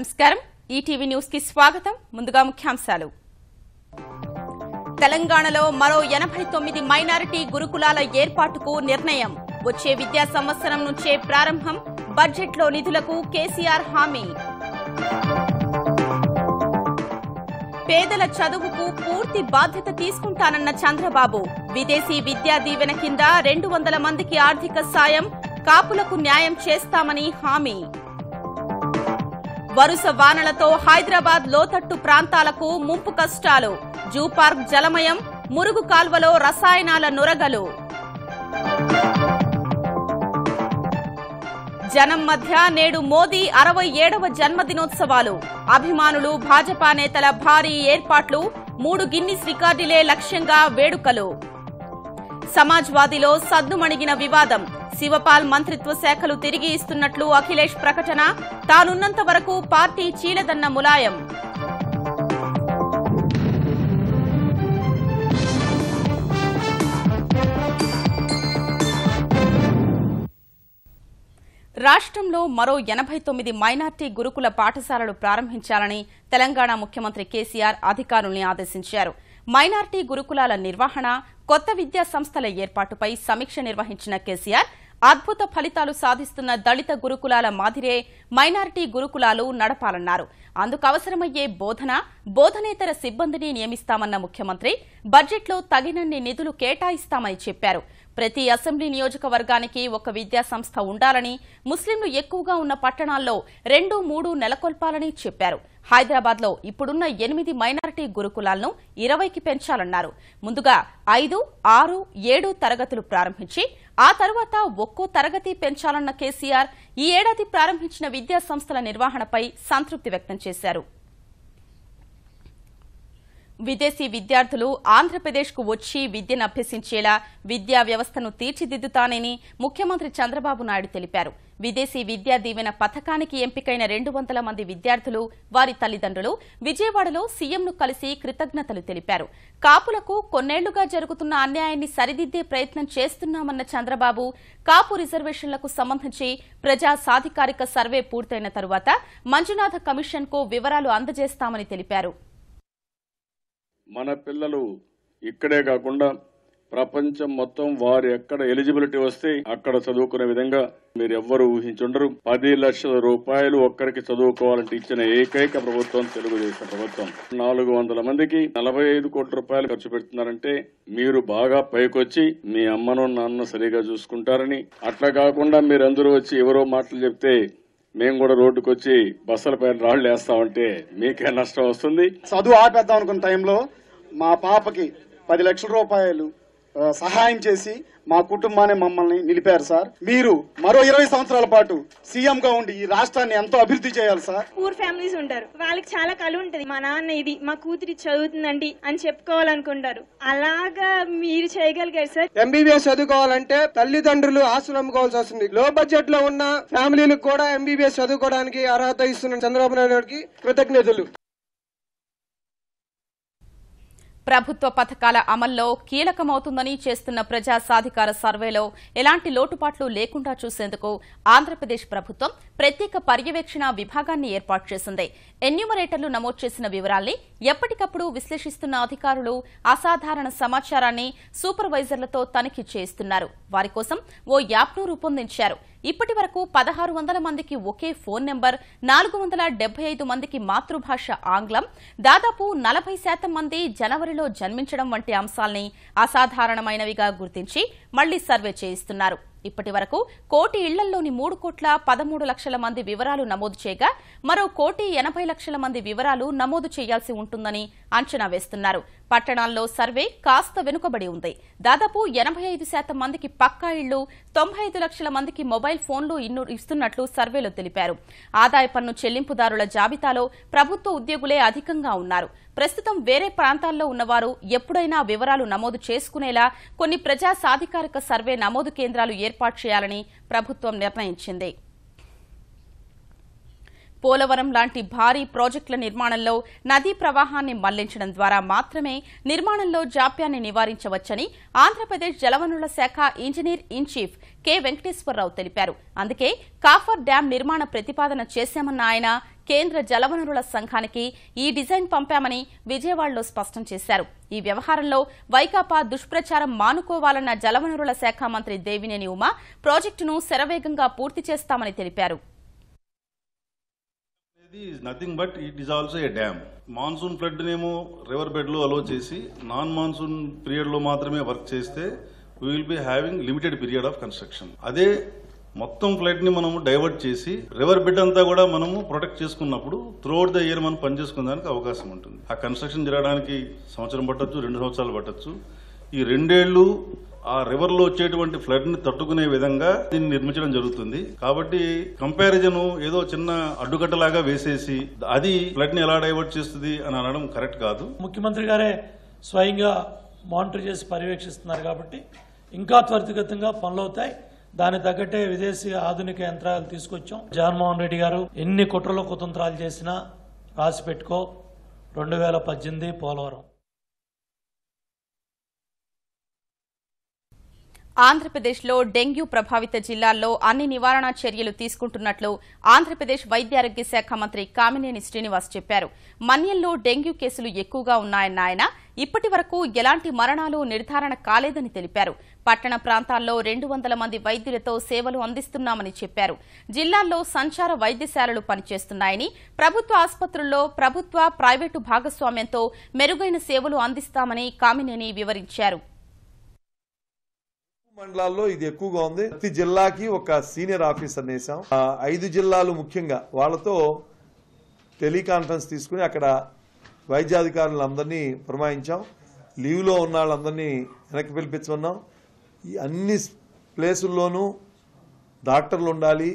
నమస్కారం ETV news కి స్వాగతం ముందుగా ముఖ్యాంశాలు తెలంగాణలో మరో 89 మైనారిటీ గురుకులాల ఏర్పాటుకు నిర్ణయం వచ్చే విద్యా సంవత్సరం నుంచే ప్రారంభం బడ్జెట్లో నిధులకు కేసీఆర్ హామీ పేదల చదువుకు పూర్తి బాధ్యత తీసుకుంటానన్న చంద్రబాబు విదేశీ విద్యా దీవెన కింద 200 మందికి ఆర్థిక సాయం కాపులకు న్యాయం చేస్తామని హామీ వరుస వానలతో హైదరాబాద్ లోతట్టు ప్రాంతాలకు ముంపు కష్టాలు జూ పార్క్ జలమయం మురుగు కాల్వలో రసాయనాల నురగలు జనం మధ్య నేడు మోదీ 67వ జన్మదినోత్సవాలు అభిమానులు భాజపా నేతల భారీ ఏర్పాట్లు 3 గిన్నిస్ రికార్డులే లక్ష్యంగా వేడుకలు సమాజ్వాదీలో సద్దుమణిగిన వివాదం శివపాల్ మంత్రిత్వ శాఖలు తిరిగి ఇస్తున్నట్లు అఖిలేష్ ప్రకటన తానున్నంత వరకు పార్టీ చీలదన్న ములాయం రాష్ట్రంలో మరో 89 మైనార్టీ గురుకుల పాఠశాలలు ప్రారంభించాలని తెలంగాణ ముఖ్యమంత్రి కేసీఆర్ అధికారుల్ని ఆదేశించారు. మైనార్టీ గురుకులాల నిర్వహణ, కొత్త విద్యా సంస్థల ఏర్పాటుపై సమీక్ష నిర్వహించిన కేసీఆర్ అద్భుత ఫలితాలు సాధిస్తున్న దళిత గురుకులాల మాదిరే మైనార్టీ గురుకులాలు నడపాలన్నారు. అందుకు అవసరమయ్యే బోధనేతర సిబ్బందిని నియమిస్తామన్న ముఖ్యమంత్రి బడ్జెట్లో తగినన్ని నిధులు కేటాయిస్తామని చెప్పారు. ప్రతి అసెంబ్లీ నియోజకవర్గానికి ఒక విద్యా సంస్థ ఉండాలని, ముస్లింలు ఎక్కువగా ఉన్న పట్టణాల్లో 2-3 నెలకొల్పాలని చెప్పారు. హైదరాబాద్లో ఇప్పుడున్న 8 మైనారిటీ గురుకులాలను 20కి పెంచాలన్నారు. ముందుగా 5, 6, 7 తరగతులు ప్రారంభించి ఆ తర్వాత ఒక్కో తరగతి పెంచాలన్న కేసీఆర్ ఈ ఏడాది ప్రారంభించిన విద్యా సంస్థల నిర్వహణపై సంతృప్తి వ్యక్తం చేశారు. విదేశీ విద్యార్థులు ఆంధ్రప్రదేశ్కు వచ్చి విద్యను అభ్యసించేలా విద్యా వ్యవస్థను తీర్చిదిద్దుతానని ముఖ్యమంత్రి చంద్రబాబు నాయుడు తెలిపారు. విదేశీ విద్యా దీవెన పథకానికి ఎంపికైన 200 మంది విద్యార్థులు, వారి తల్లిదండ్రులు విజయవాడలో సీఎంను కలిసి కృతజ్ఞతలు తెలిపారు. కాపులకు కొన్నేళ్లుగా జరుగుతున్న అన్యాయాన్ని సరిదిద్దే ప్రయత్నం చేస్తున్నామన్న చంద్రబాబు కాపు రిజర్వేషన్లకు సంబంధించి ప్రజా సాధికారిక సర్వే పూర్తయిన తరువాత మంజునాథ కమిషన్కు వివరాలు అందజేస్తామని తెలిపారు. మన పిల్లలు ఇక్కడే కాకుండా ప్రపంచం మొత్తం వారు ఎక్కడ ఎలిజిబిలిటీ వస్తే అక్కడ చదువుకునే విధంగా మీరు ఎవ్వరూ ఊహించుండరు. 10 లక్షల రూపాయలు ఒక్కరికి చదువుకోవాలంటే ఇచ్చిన ఏకైక ప్రభుత్వం తెలుగుదేశం ప్రభుత్వం. 400 మందికి 45 కోట్ల రూపాయలు ఖర్చు పెడుతున్నారంటే మీరు బాగా పైకొచ్చి మీ అమ్మను నాన్న సరిగా చూసుకుంటారని, అట్లా కాకుండా మీరందరూ వచ్చి ఎవరో మాటలు చెప్తే మేము కూడా రోడ్డుకు వచ్చి బస్సుల పైన రాళ్లు వేస్తామంటే మీకే నష్టం వస్తుంది. చదువు ఆపేద్దాం అనుకున్న టైంలో మా పాపకి 10 లక్షల రూపాయలు సహాయం చేసి మా కుటుంబాన్ని మమ్మల్ని నిలిపారు సార్. మీరు మరో 20 సంవత్సరాల పాటు సీఎం గా ఉండి ఈ రాష్ట్రాన్ని ఎంతో అభివృద్ధి చేయాలి సార్. పూర్ ఫ్యామిలీస్ ఉంటారు, వాళ్ళకి చాలా కళ ఉంటది, మా నాన్న ఇది మా కూతురి చదువుతుందండి అని చెప్పుకోవాలనుకుంటారు. అలాగా మీరు చేయగలిగారు సార్. ఎంబీబీఎస్ చదువుకోవాలంటే తల్లిదండ్రులు ఆస్తులు అమ్ముకోవాల్సి వస్తుంది. లో బడ్జెట్ లో ఉన్న ఫ్యామిలీలకు కూడా ఎంబీబీఎస్ చదువుకోవడానికి అర్హత ఇస్తున్న చంద్రబాబు నాయుడు గారికి కృతజ్ఞతలు. ప్రభుత్వ పథకాల అమల్లో కీలకమవుతుందని చేస్తున్న ప్రజా సాధికార సర్వేలో ఎలాంటి లోటుపాట్లు లేకుండా చూసేందుకు ఆంధ్రప్రదేశ్ ప్రభుత్వం ప్రత్యేక పర్యవేక్షణ విభాగాన్ని ఏర్పాటు చేసింది. ఎన్యూమరేటర్లు నమోదు చేసిన వివరాల్ని ఎప్పటికప్పుడు విశ్లేషిస్తున్న అధికారులు అసాధారణ సమాచారాన్ని సూపర్వైజర్లతో తనిఖీ చేస్తున్నారు. వారి కోసం ఓ యాప్ను రూపొందించారు. ఇప్పటి వరకు 1600 మందికి ఒకే ఫోన్ నెంబర్, 475 మందికి మాతృభాష ఆంగ్లం, దాదాపు 40% మంది జనవరిలో జన్మించడం వంటి అంశాల్ని అసాధారణమైనవిగా గుర్తించి మళ్లీ సర్వే చేయిస్తున్నారు. ఇప్పటి వరకు 1 కోటి ఇళ్లలోని 3,13,00,000 మంది వివరాలు నమోదు చేయగా మరో 1,80,00,000 మంది వివరాలు నమోదు చేయాల్సి ఉంటుందని అంచనా వేస్తున్నారు. పట్టణాల్లో సర్వే కాస్త వెనుకబడి ఉంది. దాదాపు 85% మందికి పక్కా ఇళ్లు, 95 లక్షల మందికి మొబైల్ ఫోన్లు ఇస్తున్నట్లు సర్వేలో తెలిపారు. ఆదాయ పన్ను చెల్లింపుదారుల జాబితాలో ప్రభుత్వ ఉద్యోగులే అధికంగా ఉన్నారు. ప్రస్తుతం వేరే ప్రాంతాల్లో ఉన్నవారు ఎప్పుడైనా వివరాలు నమోదు చేసుకునేలా కొన్ని ప్రజా సాధికారిక సర్వే నమోదు కేంద్రాలు ఏర్పాటు చేయాలని ప్రభుత్వం నిర్ణయించింది. పోలవరం లాంటి భారీ ప్రాజెక్టుల నిర్మాణంలో నదీ ప్రవాహాన్ని మళ్లించడం ద్వారా మాత్రమే నిర్మాణంలో జాప్యాన్ని నివారించవచ్చని ఆంధ్రప్రదేశ్ జలవనరుల శాఖ engineer in chief K Venkateswararao తెలిపారు. అందుకే కాఫర్ డ్యాం నిర్మాణ ప్రతిపాదన చేశామన్న ఆయన కేంద్ర జలవనరుల సంఘానికి ఈ డిజైన్ పంపామని విజయవాడలో స్పష్టం చేశారు. ఈ వ్యవహారంలో వైకాపా దుష్ప్రచారం మానుకోవాలన్న జలవనరుల శాఖ మంత్రి దేవినేని ఉమా ప్రాజెక్టును శరవేగంగా పూర్తి చేస్తామని తెలిపారు. Nothing but it is also a dam. Monsoon flood నేమో రివర్ బెడ్ లో అలో చేసి నాన్ మాన్సూన్ పీరియడ్ లో మాత్రమే వర్క్ చేస్తే we will be having limited period of construction. అదే మొత్తం ఫ్లడ్ ని మనము డైవర్ట్ చేసి రివర్ బెడ్ అంతా కూడా మనము ప్రొటెక్ట్ చేసుకున్నప్పుడు త్రూఅవుట్ ద ఇయర్ మనం పనిచేసుకునేదానికి అవకాశం ఉంటుంది. ఆ కన్స్ట్రక్షన్ జరగడానికి సంవత్సరం పట్టొచ్చు, 2 సంవత్సరాలు పట్టొచ్చు. ఈ 2 ఏళ్లు ఆ రివర్ లో వచ్చేటువంటి ఫ్లడ్ ని తట్టుకునే విధంగా దీన్ని నిర్మించడం జరుగుతుంది. కాబట్టి కంపారిజన్ ఏదో చిన్న అడ్డుకట్టలాగా వేసేసి అది ఫ్లడ్ ని ఎలా డైవర్ట్ చేస్తుంది అని అనడం కరెక్ట్ కాదు. ముఖ్యమంత్రి గారే స్వయంగా మానిటర్ చేసి పర్యవేక్షిస్తున్నారు కాబట్టి ఇంకా త్వరితగతంగా పనులవుతాయి. దానికి తగ్గట్టే విదేశీ ఆధునిక యంత్రాలు తీసుకొచ్చాం. జగన్మోహన్ రెడ్డి గారు ఎన్ని కుట్రలో కుతంత్రాలు చేసినా రాసి పెట్టుకో 2018 పోలవరం. ఆంధ్రప్రదేశ్లో డెంగ్యూ ప్రభావిత జిల్లాల్లో అన్ని నివారణ చర్యలు తీసుకుంటున్నట్లు ఆంధ్రప్రదేశ్ వైద్యారోగ్య శాఖ మంత్రి కామినేని శ్రీనివాస్ చెప్పారు. మన్యంలో డెంగ్యూ కేసులు ఎక్కువగా ఉన్నాయన్న ఆయన ఇప్పటి వరకు ఎలాంటి మరణాలు నిర్ధారణ కాలేదని తెలిపారు. పట్టణ ప్రాంతాల్లో 200 మంది వైద్యులతో సేవలు అందిస్తున్నామని చెప్పారు. జిల్లాల్లో సంచార వైద్యశాలలు పనిచేస్తున్నాయని, ప్రభుత్వ ఆసుపత్రుల్లో ప్రభుత్వ ప్రైవేటు భాగస్వామ్యంతో మెరుగైన సేవలు అందిస్తామని కామినేని వివరించారు. మండలాల్లో ఇది ఎక్కువగా ఉంది. ప్రతి జిల్లాకి ఒక సీనియర్ ఆఫీసర్ వేసాం. 5 జిల్లాలు ముఖ్యంగా వాళ్ళతో టెలికాన్ఫరెన్స్ తీసుకుని అక్కడ వైద్యాధికారులందరినీ పురమాయించాం. లీవ్లో ఉన్న వాళ్ళందరినీ వెనక్కి పిలిపించుకున్నాం. ఈ అన్ని ప్లేసుల్లోనూ డాక్టర్లు ఉండాలి,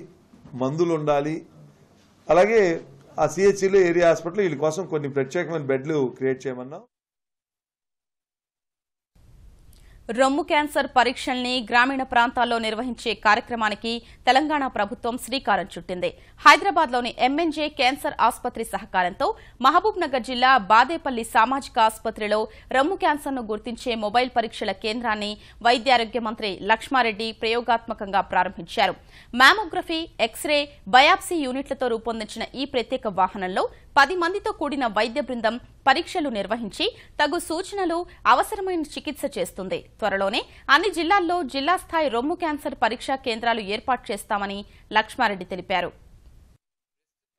మందులు ఉండాలి. అలాగే ఆ సిహెచ్సిలో ఏరియా హాస్పిటల్ వీళ్ళ కోసం కొన్ని ప్రత్యేకమైన బెడ్లు క్రియేట్ చేయమన్నాం. రొమ్ము క్యాన్సర్ పరీక్షల్ని గ్రామీణ ప్రాంతాల్లో నిర్వహించే కార్యక్రమానికి తెలంగాణ ప్రభుత్వం శ్రీకారం చుట్టింది. హైదరాబాద్లోని ఎంఎన్జే క్యాన్సర్ ఆసుపత్రి సహకారంతో మహబూబ్ నగర్ జిల్లా బాదేపల్లి సామాజిక ఆసుపత్రిలో రొమ్ము క్యాన్సర్ను గుర్తించే మొబైల్ పరీక్షల కేంద్రాన్ని వైద్యారోగ్య మంత్రి లక్ష్మారెడ్డి ప్రయోగాత్మకంగా ప్రారంభించారు. మ్యామోగ్రఫీ, ఎక్స్రే, బయాప్సీ యూనిట్లతో రూపొందించిన ఈ ప్రత్యేక వాహనంలో 10 మందితో కూడిన వైద్య బృందం పరీక్షలు నిర్వహించి తగు సూచనలు, అవసరమైన చికిత్స చేస్తుంది. త్వరలోనే అన్ని జిల్లాల్లో జిల్లా స్థాయి రొమ్ము క్యాన్సర్ పరీక్షా కేంద్రాలు ఏర్పాటు చేస్తామని లక్ష్మారెడ్డి తెలిపారు.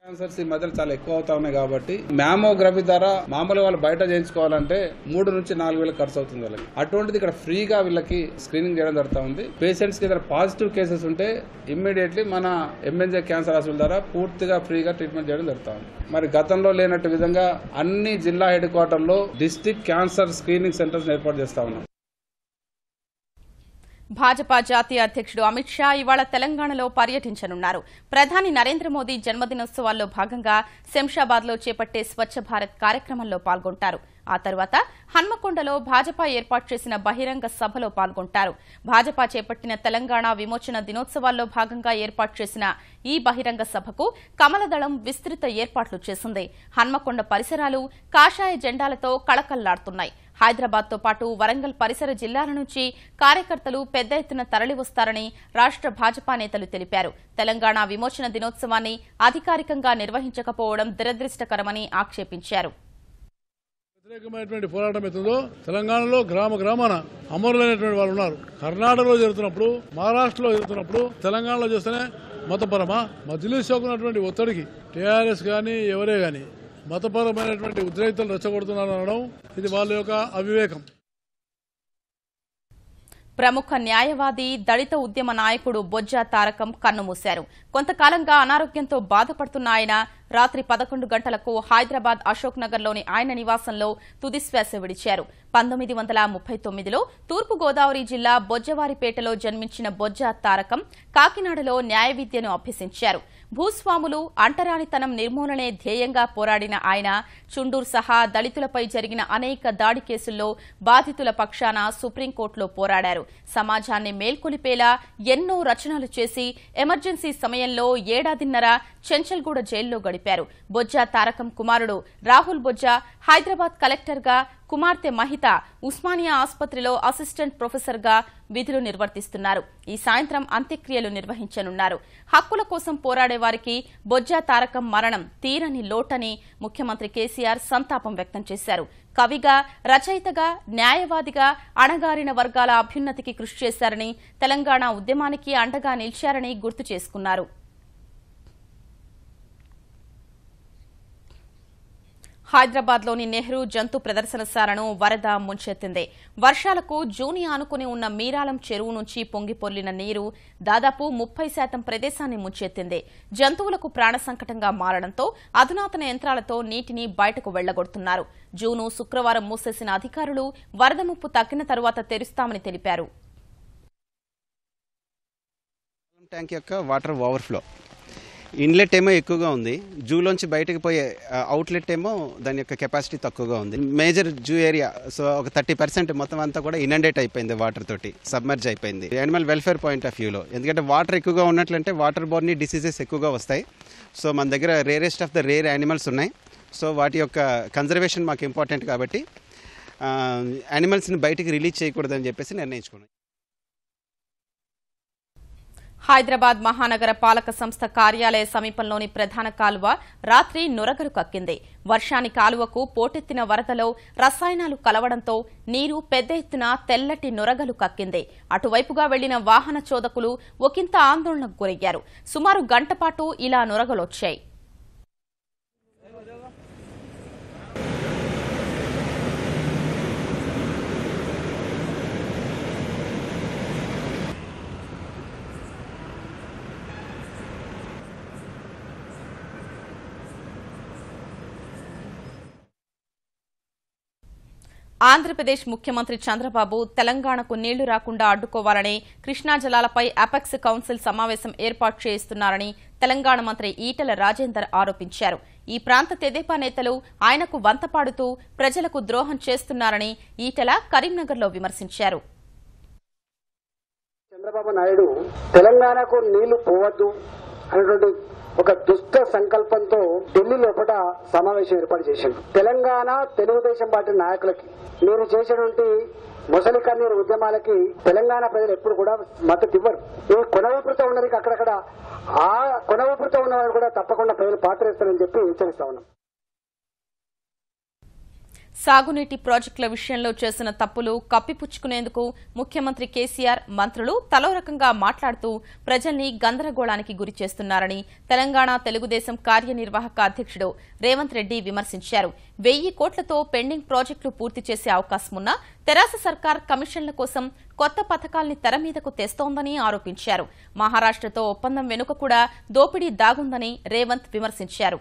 క్యాన్సర్స్ ఈ మధ్యలో చాలా ఎక్కువ అవుతా ఉన్నాయి కాబట్టి మ్యామోగ్రఫీ ద్వారా మామూలు వాళ్ళు బయట చేయించుకోవాలంటే 3 నుంచి 4 వేలు ఖర్చు అవుతుంది వాళ్ళకి. అటువంటిది ఇక్కడ ఫ్రీగా వీళ్ళకి స్క్రీనింగ్ చేయడం జరుగుతూ ఉంది. పేషెంట్స్ కి ఏదైనా పాజిటివ్ కేసెస్ ఉంటే ఇమ్మీడియట్లీ మన ఎంఎన్జే క్యాన్సర్ హాస్పిటల్ ద్వారా పూర్తిగా ఫ్రీగా ట్రీట్మెంట్ చేయడం జరుగుతూ ఉంది. మరి గతంలో లేనట్టు విధంగా అన్ని జిల్లా హెడ్ క్వార్టర్లో డిస్ట్రిక్ట్ క్యాన్సర్ స్క్రీనింగ్ సెంటర్స్ ఏర్పాటు చేస్తా ఉన్నాం. భాజపా జాతీయ అధ్యక్షుడు అమిత్ షా ఇవాళ తెలంగాణలో పర్యటించనున్నారు. ప్రధాని నరేంద్ర మోదీ జన్మదినోత్సవాల్లో భాగంగా శంషాబాద్లో చేపట్టే స్వచ్ఛ భారత్ కార్యక్రమంలో పాల్గొంటారు. ఆ తర్వాత హన్మకొండలో భాజపా ఏర్పాటు చేసిన బహిరంగ సభలో పాల్గొంటారు. భాజపా చేపట్టిన తెలంగాణ విమోచన దినోత్సవాల్లో భాగంగా ఏర్పాటు చేసిన ఈ బహిరంగ సభకు కమలదళం విస్తృత ఏర్పాట్లు చేసింది. హన్మకొండ పరిసరాలు కాషాయ జెండాలతో కళకళ్లాడుతున్నాయి. హైదరాబాద్తో పాటు వరంగల్ పరిసర జిల్లాల నుంచి కార్యకర్తలు పెద్ద ఎత్తున తరలివస్తారని రాష్ట్ర భాజపా నేతలు తెలిపారు. తెలంగాణ విమోచన దినోత్సవాన్ని అధికారికంగా నిర్వహించకపోవడం దురదృష్టకరమని ఆక్షేపించారు. వ్యతిరేకమైనటువంటి పోరాటం అవుతుందో తెలంగాణలో గ్రామాన అమరులైనటువంటి వాళ్ళు ఉన్నారు. కర్ణాటకలో జరుగుతున్నప్పుడు, మహారాష్ట్రలో జరుగుతున్నప్పుడు తెలంగాణలో చేస్తేనే మతపరమా? మజ్లిస్ ఉన్నటువంటి ఒత్తిడికి టీఆర్ఎస్ కానీ ఎవరే కానీ మతపరమైనటువంటి ఉద్రేక్తలు రెచ్చగొడుతున్నారు అనడం ఇది వాళ్ళ యొక్క అవివేకం. ప్రముఖ న్యాయవాది, దళిత ఉద్యమ నాయకుడు బొజ్జా తారకం కన్నుమూశారు. కొంతకాలంగా అనారోగ్యంతో బాధపడుతున్న ఆయన రాత్రి 11 గంటలకు హైదరాబాద్ అశోక్ నగర్లోని ఆయన నివాసంలో తుదిశ్వాస విడిచారు. 1939లో తూర్పుగోదావరి జిల్లా బొజ్జవారిపేటలో జన్మించిన బొజ్జా తారకం కాకినాడలో న్యాయ విద్యను అభ్యసించారు. భూస్వాములు, అంటరానితనం నిర్మూలనే ధ్యేయంగా పోరాడిన ఆయన చుండూరు సహా దళితులపై జరిగిన అనేక దాడి కేసుల్లో బాధితుల పక్షాన సుప్రీంకోర్టులో పోరాడారు. సమాజాన్ని మేల్కొలిపేలా ఎన్నో రచనలు చేసి ఎమర్జెన్సీ సమయంలో 7.5 చెంచల్గూడ జైల్లో గడిపారు. బొజ్జా తారకం కుమారుడు రాహుల్ బొజ్జా హైదరాబాద్ కలెక్టర్గా, కుమార్తె మహిత ఉస్మానియా ఆసుపత్రిలో అసిస్టెంట్ ప్రొఫెసర్గా విధులు నిర్వర్తిస్తున్నారు. ఈ సాయంత్రం అంత్యక్రియలు నిర్వహించనున్నారు. హక్కుల కోసం పోరాడే వారికి బొజ్జా తారకం మరణం తీరని లోటని ముఖ్యమంత్రి కేసీఆర్ సంతాపం వ్యక్తం చేశారు. కవిగా, రచయితగా, న్యాయవాదిగా అణగారిన వర్గాల అభ్యున్నతికి కృషి చేశారని, తెలంగాణ ఉద్యమానికి అండగా నిలిచారని గుర్తు చేసుకున్నారు. హైదరాబాద్లోని నెహ్రూ జంతు ప్రదర్శనశాలను వరద ముంచెత్తింది. వర్షాలకు జూని ఆనుకుని ఉన్న మీరాలం చెరువు నుంచి పొంగిపొర్లిన నీరు దాదాపు 30% ప్రదేశాన్ని ముంచెత్తింది. జంతువులకు ప్రాణ సంకటంగా మారడంతో అధునాతన యంత్రాలతో నీటిని బయటకు వెళ్లగొడుతున్నారు. జూను శుక్రవారం మూసేసిన అధికారులు వరద ముప్పు తగ్గిన తరువాత తెరుస్తామని తెలిపారు. ట్యాంక్ యొక్క వాటర్ ఓవర్ఫ్లో ఇన్లెట్ ఏమో ఎక్కువగా ఉంది, జూలోంచి బయటకు పోయే అవుట్లెట్ ఏమో దాని యొక్క కెపాసిటీ తక్కువగా ఉంది. మేజర్ జూ ఏరియా సో ఒక 30% మొత్తం అంతా కూడా ఇనండేట్ అయిపోయింది, వాటర్ తోటి సబ్మర్జ్ అయిపోయింది. యానిమల్ వెల్ఫేర్ పాయింట్ ఆఫ్ వ్యూలో ఎందుకంటే వాటర్ ఎక్కువగా ఉన్నట్లంటే వాటర్ బోర్ని డిసీజెస్ ఎక్కువగా వస్తాయి. సో మన దగ్గర rarest of the rare animals ఉన్నాయి. సో వాటి యొక్క కన్జర్వేషన్ మాకు ఇంపార్టెంట్ కాబట్టి యానిమల్స్ని బయటికి రిలీజ్ చేయకూడదని చెప్పేసి నిర్ణయించుకున్నాం. హైదరాబాద్ మహానగర పాలక సంస్థ కార్యాలయ సమీపంలోని ప్రధాన కాలువ రాత్రి నురగలు కక్కింది. వర్షాని కాలువకు పోటెత్తిన వరదలో రసాయనాలు కలవడంతో నీరు పెద్ద ఎత్తున తెల్లటి నురగలు కక్కింది. అటువైపుగా వెళ్లిన వాహన చోదకులు ఒకంత ఆందోళనకు గురయ్యారు. సుమారు గంటపాటు ఇలా నురగలొచ్చాయి. ఆంధ్రప్రదేశ్ ముఖ్యమంత్రి చంద్రబాబు తెలంగాణకు నీళ్లు రాకుండా అడ్డుకోవాలని కృష్ణా జలాలపై అపెక్స్ కౌన్సిల్ సమావేశం ఏర్పాటు చేస్తున్నారని తెలంగాణ మంత్రి ఈటెల రాజేందర్ ఆరోపించారు. ఈ ప్రాంత తెదేపా నేతలు ఆయనకు వంతపాడుతూ ప్రజలకు ద్రోహం చేస్తున్నారని ఈటెల కరీంనగర్లో విమర్శించారు. చంద్రబాబు నాయుడు తెలంగాణకు నీళ్లు పోవద్దు అనేటువంటి ఒక దుష్ట సంకల్పంతో ఢిల్లీ లోపల సమావేశం ఏర్పాటు చేసిండు. తెలంగాణ తెలుగుదేశం పార్టీ నాయకులకి మీరు చేసినటువంటి మొసలి కన్నీరు ఉద్యమాలకి తెలంగాణ ప్రజలు ఎప్పుడు కూడా మద్దతు ఇవ్వరు. ఈ కొనవూపుతో ఉన్నది అక్కడక్కడ ఆ కొనవూపుతో ఉన్నవారు కూడా తప్పకుండా ప్రజలు పాత్రేస్తారని చెప్పి హెచ్చరిస్తా ఉన్నాం. సాగునీటి ప్రాజెక్టుల విషయంలో చేసిన తప్పులు కప్పిపుచ్చుకునేందుకు ముఖ్యమంత్రి కేసీఆర్, మంత్రులు తలో రకంగా మాట్లాడుతూ ప్రజల్ని గందరగోళానికి గురి చేస్తున్నారని తెలంగాణ తెలుగుదేశం కార్యనిర్వాహక అధ్యక్షుడు రేవంత్ రెడ్డి విమర్శించారు. 1000 కోట్లతో పెండింగ్ ప్రాజెక్టులు పూర్తి చేసే అవకాశమున్నా తెరాస సర్కార్ కమిషన్ల కోసం కొత్త పథకాల్ని తెర మీదకు తెస్తోందని ఆరోపించారు. మహారాష్ట్రతో ఒప్పందం వెనుక కూడా దోపిడీ దాగుందని రేవంత్ విమర్శించారు.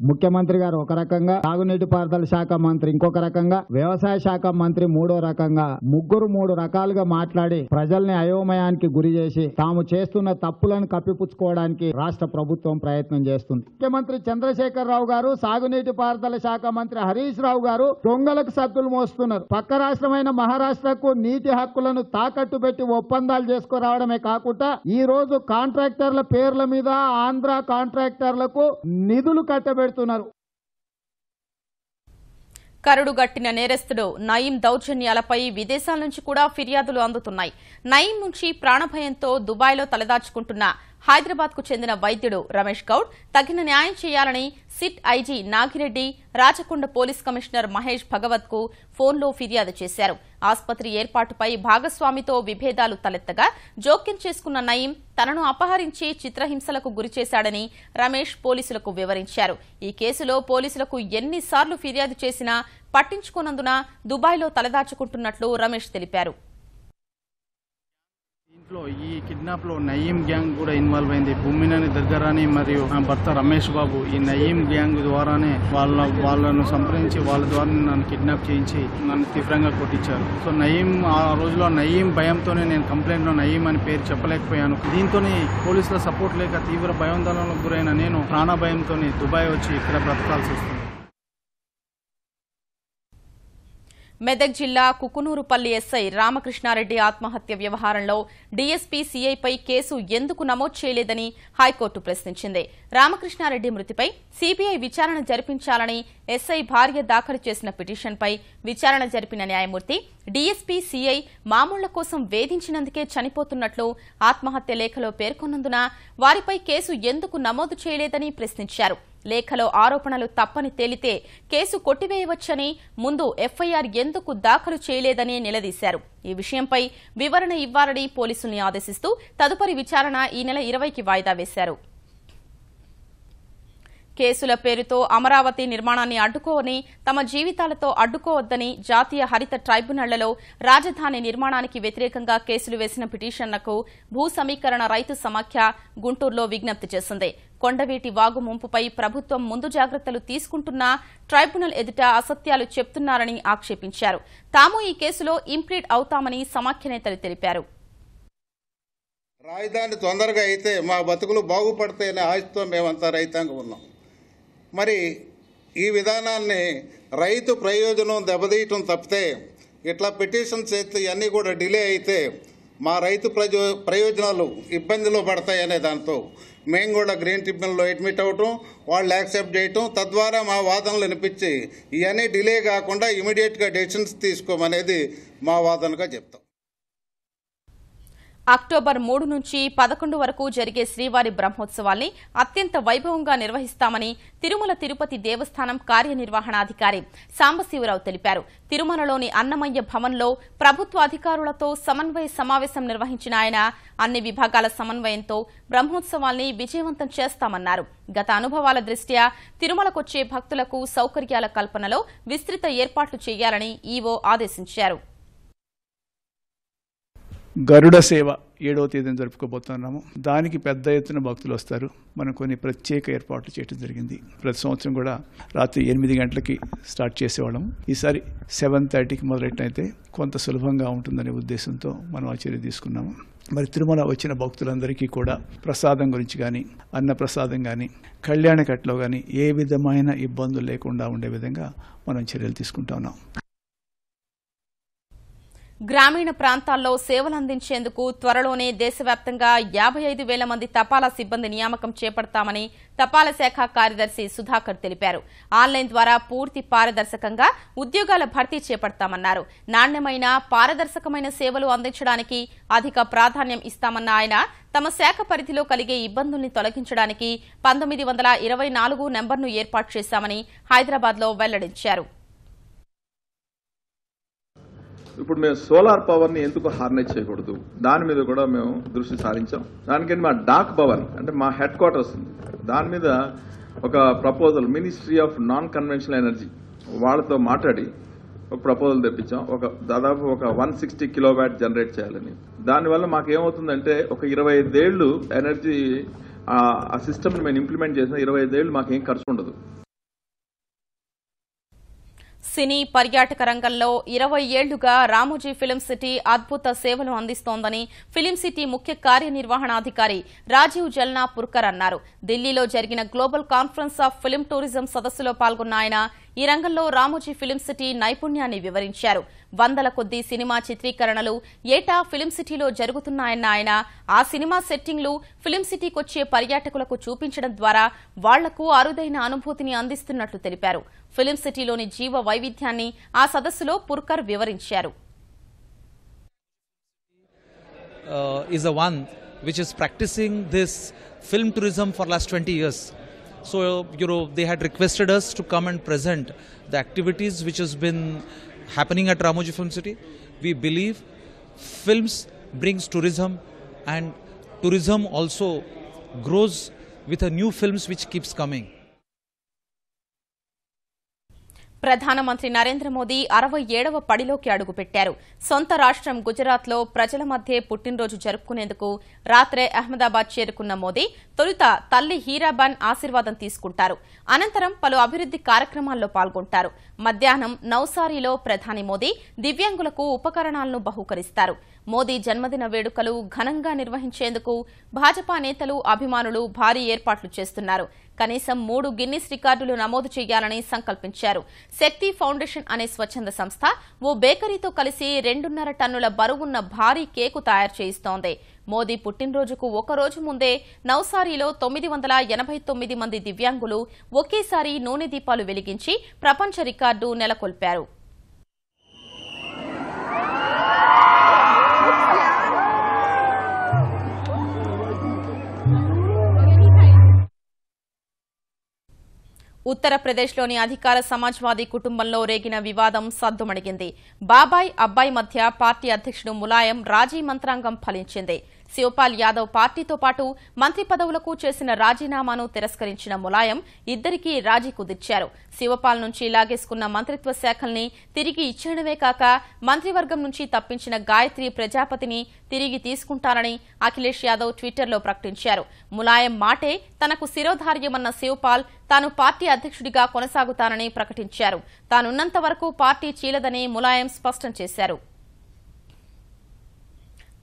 ముఖ్యమంత్రి గారు ఒక రకంగా, సాగునీటి పారుదల శాఖ మంత్రి ఇంకొక రకంగా, వ్యవసాయ శాఖ మంత్రి మూడో రకంగా, ముగ్గురు 3 రకాలుగా మాట్లాడి ప్రజల్ని అయోమయానికి గురి చేసి తాము చేస్తున్న తప్పులను కప్పిపుచ్చుకోవడానికి రాష్ట్ర ప్రభుత్వం ప్రయత్నం చేస్తుంది. ముఖ్యమంత్రి చంద్రశేఖర్ రావు గారు, సాగునీటి పారుదల శాఖ మంత్రి హరీష్ రావు గారు దొంగలకు సత్తులు మోస్తున్నారు. పక్క రాష్ట్రమైన మహారాష్ట్రకు నీటి హక్కులను తాకట్టు పెట్టి ఒప్పందాలు చేసుకురావడమే కాకుండా ఈ రోజు కాంట్రాక్టర్ల పేర్ల మీద ఆంధ్ర కాంట్రాక్టర్లకు నిధులు కట్టబెడుతున్నారు. కరుడుగట్టిన నేరస్తుడు నయీం దౌర్జన్యాలపై విదేశాల నుంచి కూడా ఫిర్యాదులు అందుతున్నాయి. నయీం నుంచి ప్రాణభయంతో దుబాయ్లో తలదాచుకుంటున్న హైదరాబాద్ కు చెందిన వైద్యుడు రమేష్ గౌడ్ తగిన న్యాయం చేయాలని SIT IG Nagireddy, Rachakonda police commissioner Mahesh Bhagwat కు ఫోన్లో ఫిర్యాదు చేశారు. ఆసుపత్రి ఏర్పాటుపై భాగస్వామితో విభేదాలు తలెత్తగా జోక్యం చేసుకున్న నయీం తనను అపహరించి చిత్రహింసలకు గురిచేశాడని రమేష్ పోలీసులకు వివరించారు. ఈ కేసులో పోలీసులకు ఎన్నిసార్లు ఫిర్యాదు చేసినా పట్టించుకోనందున దుబాయ్లో తలదాచుకుంటున్నట్లు రమేష్ తెలిపారు. ఈ కిడ్నాప్ లో నయీం గ్యాంగ్ కూడా ఇన్వాల్వ్ అయింది. భూమినని దగ్గరని మరియు భర్త రమేష్ బాబు ఈ నయీం గ్యాంగ్ ద్వారానే వాళ్ళను సంప్రదించి వాళ్ళ ద్వారా నన్ను కిడ్నాప్ చేయించి నన్ను తీవ్రంగా కొట్టించారు. సో నయీం ఆ రోజులో నయీం భయంతోనే నేను కంప్లైంట్ లో నయీం అని పేరు చెప్పలేకపోయాను. దీంతో పోలీసుల సపోర్ట్ లేక తీవ్ర భయాందోళనకు గురైన నేను ప్రాణ భయంతో దుబాయ్ వచ్చి ఇక్కడ బ్రతకాల్సి వస్తుంది. మెదక్ జిల్లా కుకునూరుపల్లి ఎస్ఐ రామకృష్ణారెడ్డి ఆత్మహత్య వ్యవహారంలో డీఎస్పీ సీఐపై కేసు ఎందుకు నమోదు చేయలేదని హైకోర్టు ప్రశ్నించింది. రామకృష్ణారెడ్డి మృతిపై సీబీఐ విచారణ జరిపించాలని ఎస్ఐ భార్య దాఖలు చేసిన పిటిషన్పై విచారణ జరిపిన న్యాయమూర్తి డీఎస్పీ సీఐ మామూళ్ల కోసం వేధించినందుకే చనిపోతున్నట్లు ఆత్మహత్య లేఖలో పేర్కొన్నందున వారిపై కేసు ఎందుకు నమోదు చేయలేదని ప్రశ్నించారు. లేఖలో ఆరోపణలు తప్పని తేలితే కేసు కొట్టివేయవచ్చని, ముందు ఎఫ్ఐఆర్ ఎందుకు దాఖలు చేయలేదని నిలదీశారు. ఈ విషయంపై వివరణ ఇవ్వాలని పోలీసుల్ని ఆదేశిస్తూ తదుపరి విచారణ ఈ నెల 20కి వాయిదా వేశారు. కేసుల పేరుతో అమరావతి నిర్మాణాన్ని అడ్డుకోవని, తమ జీవితాలతో అడ్డుకోవద్దని జాతీయ హరిత ట్రైబ్యునళ్లలో రాజధాని నిర్మాణానికి వ్యతిరేకంగా కేసులు వేసిన పిటిషన్లకు భూ సమీకరణ రైతు సమాఖ్య గుంటూరులో విజ్ఞప్తి చేసింది. కొండవీటి వాగు ముంపుపై ప్రభుత్వం ముందు జాగ్రత్తలు తీసుకుంటున్నా ట్రైబ్యునల్ ఎదుట అసత్యాలు చెప్తున్నారని ఆక్షేపించారు. తాము ఈ కేసులో ఇంప్లీడ్ అవుతామని సమాఖ్య నేతలు తెలిపారు. రాజధాని తొందరగా అయితే మా బతుకులు బాగుపడతాయనే ఆశతో మేమంతా రైతాంగం ఉన్నాం. మరి ఈ విధానాన్ని రైతు ప్రయోజనం దెబ్బతీయటం తప్పితే ఇట్లా పిటిషన్స్ చేస్తే ఇవన్నీ కూడా డిలే అయితే మా రైతు ప్రయోజనాలు ఇబ్బందిలో పడతాయనే దాంతో మేము కూడా గ్రీన్ ట్రిబ్యునల్లో అడ్మిట్ అవటం, వాళ్ళు యాక్సెప్ట్ చేయటం, తద్వారా మా వాదనలు వినిపించి ఇవన్నీ డిలే కాకుండా ఇమీడియట్గా డెసిషన్స్ తీసుకోమనేది మా వాదనగా చెప్తాం. అక్టోబర్ 3 నుంచి 11 వరకు జరిగే శ్రీవారి బ్రహ్మోత్సవాల్ని అత్యంత వైభవంగా నిర్వహిస్తామని తిరుమల తిరుపతి దేవస్థానం కార్యనిర్వహణాధికారి సాంబశివరావు తెలిపారు. తిరుమలలోని అన్నమయ్య భవన్లో ప్రభుత్వ అధికారులతో సమన్వయ సమావేశం నిర్వహించిన ఆయన అన్ని విభాగాల సమన్వయంతో బ్రహ్మోత్సవాల్ని విజయవంతం చేస్తామన్నారు. గత అనుభవాల దృష్ట్యా తిరుమలకొచ్చే భక్తులకు సౌకర్యాల కల్పనలో విస్తృత ఏర్పాట్లు చేయాలని ఈవో ఆదేశించారు. గరుడ సేవ 7వ తేదీన జరుపుకోబోతున్నాము. దానికి పెద్ద ఎత్తున భక్తులు వస్తారు. మనం కొన్ని ప్రత్యేక ఏర్పాట్లు చేయడం జరిగింది. ప్రతి సంవత్సరం కూడా రాత్రి 8 గంటలకి స్టార్ట్ చేసేవాళ్ళం. ఈసారి 7:30కి మొదలెట్టినైతే కొంత సులభంగా ఉంటుందనే ఉద్దేశంతో మనం ఆ చర్య తీసుకున్నాము. మరి తిరుమల వచ్చిన భక్తులందరికీ కూడా ప్రసాదం గురించి కానీ, అన్న ప్రసాదం కానీ, కళ్యాణ కట్లో కానీ ఏ విధమైన ఇబ్బందులు లేకుండా ఉండే విధంగా మనం చర్యలు తీసుకుంటా ఉన్నాం. గ్రామీణ ప్రాంతాల్లో సేవలందించేందుకు త్వరలోనే దేశవ్యాప్తంగా 55,000 మంది తపాలా సిబ్బంది నియామకం చేపడతామని తపాలా శాఖ కార్యదర్శి సుధాకర్ తెలిపారు. ఆన్లైన్ ద్వారా పూర్తి పారదర్శకంగా ఉద్యోగాల భర్తీ చేపడతామన్నారు. నాణ్యమైన పారదర్శకమైన సేవలు అందించడానికి అధిక ప్రాధాన్యం ఇస్తామన్న ఆయన తమ శాఖ పరిధిలో కలిగే ఇబ్బందుల్ని తొలగించడానికి 1924 నెంబర్ను ఏర్పాటు చేశామని హైదరాబాద్లో వెల్లడించారు. ఇప్పుడు మేము సోలార్ పవర్ని ఎందుకు హార్నెస్ చేయకూడదు, దాని మీద కూడా మేము దృష్టి సారించాం. దానికని మా డాక్ భవన్ అంటే మా హెడ్ క్వార్టర్స్ ఉంది, దాని మీద ఒక proposal ministry of non conventional energy వాళ్ళతో మాట్లాడి ఒక ప్రపోజల్ తెప్పించాం. దాదాపు ఒక 160 కిలోవాట్ జనరేట్ చేయాలని. దానివల్ల మాకేమవుతుందంటే ఒక 25 ఏళ్లు ఎనర్జీ ఆ సిస్టమ్ని మేము ఇంప్లిమెంట్ చేసిన 25 ఏళ్లు మాకేం ఖర్చు ఉండదు. సినీ పర్యాటక రంగంలో 20 ఏళ్లుగా రామోజీ ఫిల్మ్ సిటీ అద్భుత సేవలు అందిస్తోందని ఫిల్మ్ సిటీ ముఖ్య కార్యనిర్వహణాధికారి రాజీవ్ జల్నాపుర్కర్ అన్నారు. ఢిల్లీలో జరిగిన global conference of film tourism సదస్సులో పాల్గొన్న ఆయన ఈ రంగంలో రామోజీ ఫిల్మ్ సిటీ నైపుణ్యాన్ని వివరించారు. వందల కొద్దీ సినిమా చిత్రీకరణలు ఏటా ఫిల్మ్ సిటీలో జరుగుతున్నాయన్న ఆయన ఆ సినిమా సెట్టింగ్లు ఫిల్మ్ సిటీకొచ్చే పర్యాటకులకు చూపించడం ద్వారా వాళ్లకు అరుదైన అనుభూతిని అందిస్తున్నట్లు తెలిపారు. ఫిల్మ్ సిటీలోని జీవ వైవిధ్యాన్ని ఆ సదస్సులో పుర్కర్ వివరించారు. is the one which is practicing this film tourism for last 20 years. So, they had requested us to come and present the activities which has been happening at Ramoji Film City. We believe films brings tourism, and tourism also grows with a new films which keeps coming. ప్రధానమంత్రి నరేంద్ర మోదీ 67వ పడిలోకి అడుగుపెట్టారు. సొంత రాష్ట్రం గుజరాత్లో ప్రజల మధ్య పుట్టినరోజు జరుపుకునేందుకు రాత్రే అహ్మదాబాద్ చేరుకున్న మోదీ తొలుత తల్లి హీరాబాన్ ఆశీర్వాదం తీసుకుంటారు. అనంతరం పలు అభివృద్ది కార్యక్రమాల్లో పాల్గొంటారు. మధ్యాహ్నం నౌసారీలో ప్రధాని మోదీ దివ్యాంగులకు ఉపకరణాలను బహూకరిస్తారు. మోదీ జన్మదిన వేడుకలు ఘనంగా నిర్వహించేందుకు భాజపా నేతలు, అభిమానులు భారీ ఏర్పాట్లు చేస్తున్నారు. కనీసం 3 గిన్నిస్ రికార్డులు నమోదు చేయాలని సంకల్పించారు. శక్తి ఫౌండేషన్ అనే స్వచ్ఛంద సంస్థ ఓ బేకరీతో కలిసి 2.5 టన్నుల బరువున్న భారీ కేకు తయారు చేయిస్తోంది. మోదీ పుట్టినరోజుకు ఒక రోజు ముందే నవ్సారీలో 989 మంది దివ్యాంగులు ఒకేసారి నూనె దీపాలు వెలిగించి ప్రపంచ రికార్డు నెలకొల్పారు. ఉత్తరప్రదేశ్లోని అధికార సమాజ్వాదీ కుటుంబంలో రేగిన వివాదం సద్దుమణిగింది. బాబాయ్ అబ్బాయి మధ్య పార్టీ అధ్యక్షుడు ములాయం రాజీ మంత్రాంగం ఫలించింది. శివపాల్ యాదవ్ పార్టీతో పాటు మంత్రి పదవులకు చేసిన రాజీనామాను తిరస్కరించిన ములాయం ఇద్దరికీ రాజీ కుదిర్చారు. శివపాల్ నుంచి లాగేసుకున్న మంత్రిత్వ శాఖల్ని తిరిగి ఇచ్చేయడమే కాక మంత్రివర్గం నుంచి తప్పించిన గాయత్రి ప్రజాపతిని తిరిగి తీసుకుంటారని అఖిలేష్ యాదవ్ ట్విట్టర్లో ప్రకటించారు. ములాయం మాటే తనకు శిరోధార్యమన్న శివపాల్ తాను పార్టీ అధ్యక్షుడిగా కొనసాగుతానని ప్రకటించారు. తానున్నంత వరకు పార్టీ చీలదని ములాయం స్పష్టం చేశారు.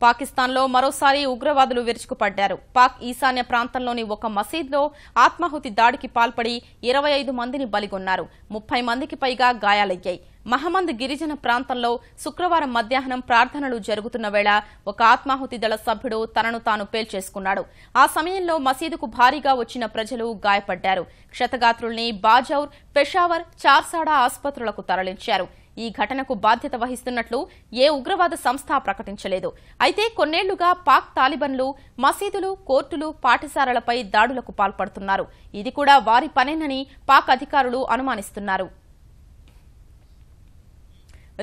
పాకిస్తాన్లో మరోసారి ఉగ్రవాదులు విరుచుకుపడ్డారు. పాక్ ఈశాన్య ప్రాంతంలోని ఒక మసీద్లో ఆత్మాహుతి దాడికి పాల్పడి 25 మందిని బలిగొన్నారు. 30 మందికి పైగా గాయాలయ్యాయి. మహమంద్ గిరిజన ప్రాంతంలో శుక్రవారం మధ్యాహ్నం ప్రార్థనలు జరుగుతున్న వేళ ఒక ఆత్మాహుతి దళ సభ్యుడు తనను తాను పేల్చేసుకున్నాడు. ఆ సమయంలో మసీదుకు భారీగా వచ్చిన ప్రజలు గాయపడ్డారు. క్షతగాత్రుల్ని బాజౌర్, పెషావర్, చార్సాడా ఆసుపత్రులకు తరలించారు. ఈ ఘటనకు బాధ్యత వహిస్తున్నట్లు ఏ ఉగ్రవాద సంస్థ ప్రకటించలేదు. అయితే కొన్నేళ్లుగా పాక్ తాలిబన్లు మసీదులు, కోర్టులు, పాఠశాలలపై దాడులకు పాల్పడుతున్నారు. ఇది కూడా వారి పనేనని పాక్ అధికారులు అనుమానిస్తున్నారు.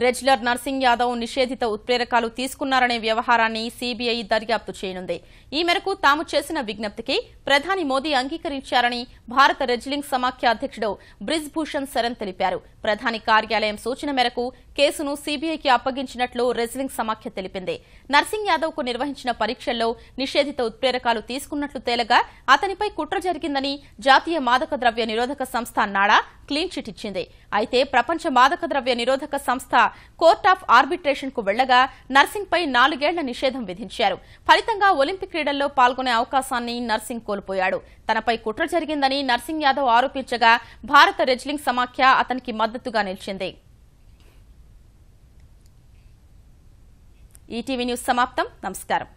రెజ్లర్ నర్సింగ్ యాదవ్ నిషేధిత ఉత్ప్రేరకాలు తీసుకున్నారనే వ్యవహారాన్ని సీబీఐ దర్యాప్తు చేయనుంది. ఈ మేరకు తాము చేసిన విజ్ఞప్తికి ప్రధాని మోదీ అంగీకరించారని భారత రెజ్లింగ్ సమాఖ్య అధ్యక్షుడు బ్రిజ్ భూషణ్ శరణ్ తెలిపారు. ప్రధాని కార్యాలయం సూచన మేరకు కేసును సీబీఐకి అప్పగించినట్లు రెజ్లింగ్ సమాఖ్య తెలిపింది. నర్సింగ్ యాదవ్ కు నిర్వహించిన పరీక్షల్లో నిషేధిత ఉత్ప్రేరకాలు తీసుకున్నట్లు తేలగా అతనిపై కుట్ర జరిగిందని జాతీయ మాదక ద్రవ్య నిరోధక సంస్థ నాడా క్లీన్ చిట్ ఇచ్చింది. అయితే ప్రపంచ మాదక ద్రవ్య నిరోధక సంస్థ కోర్ట్ ఆఫ్ ఆర్బిట్రేషన్ కు వెళ్లగా నర్సింగ్ పై 4 ఏళ్ల నిషేధం విధించారు. ఫలితంగా ఒలింపిక్ క్రీడల్లో పాల్గొనే అవకాశాన్ని నర్సింగ్ కోల్పోయాడు. తనపై కుట్ర జరిగిందని నర్సింగ్ యాదవ్ ఆరోపించగా భారత రెజ్లింగ్ సమాఖ్య అతనికి మద్దతుగా నిలిచింది. ఈటీవీ న్యూస్ సమాప్తం. నమస్కారం.